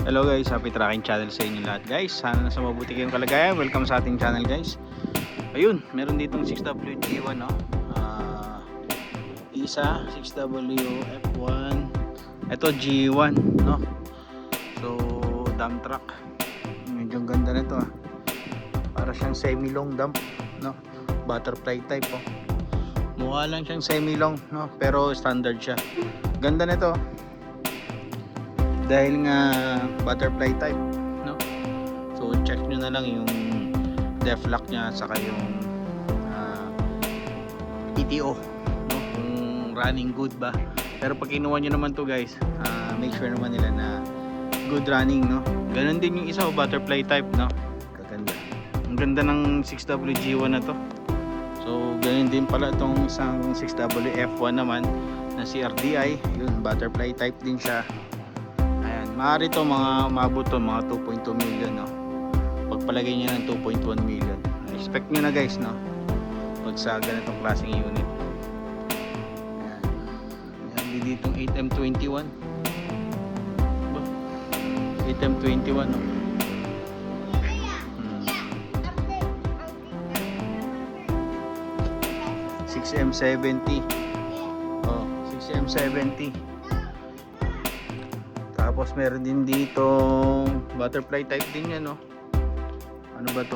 Hello guys, happy tracking channel sa inyo lahat guys. Sana nasa mabuti kayong kalagayan. Welcome sa ating channel guys. Ayun, meron ditong 6WG1 no. Isa 6WF1. Ito G1 no. So, dump truck. Medyo ganda nito ah. Para siyang semi-long dump no. Butterfly type oh. Mukha lang siyang semi-long no, pero standard siya. Ganda nito. Dahil nga butterfly type no? So check nyo na lang yung def lock nya at saka yung PTO no? Kung running good ba. Pero pag kinuha nyo naman to guys, make sure naman nila na good running no? Ganon din yung isa o butterfly type no? Kaganda. Ang ganda ng 6WG1 na to. So ganon din pala itong isang 6WF1 naman na si RDI. Yun, butterfly type din siya. Maaari to mga maabot to mga 2.2 million no. Pagpalagay niya ng 2.1 million. Expect niyo na guys no. Pag sa ganitong klaseng unit. Ayan. Ayan dito 8M21. 8M21 no. 6M70. Oh, 6M70. Tapos meron din dito butterfly type din yan no. Ano ba to?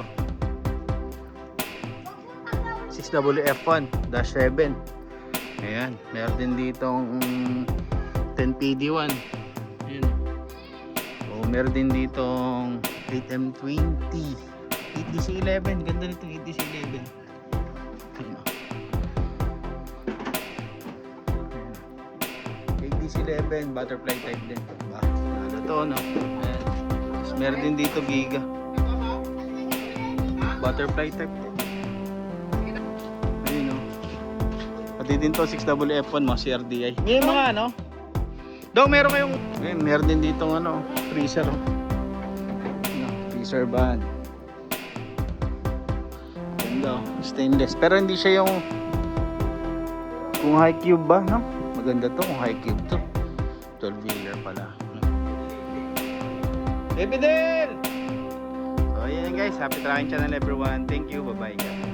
6WF1-7. Ayan, meron din ditong 10PD1. Ayan. O meron din ditong 8M20, 8DC11. Ganda nitong 8DC11. Ayan. 8DC11 butterfly type din. To no. Ayan. Tapos meron din dito Giga. Butterfly type din. Ayun no. Pati din to 6WF1 mga CRDI. May mga ano. Daw meron kayong meron din dito ano, freezer. No, freezer van. Ganda, stainless. Pero hindi siya yung kung high cube ba, no? Maganda to kung high cube to. 12-wheeler pala. Evidel! So ayan guys, happy tracking channel everyone. Thank you, bye bye guys.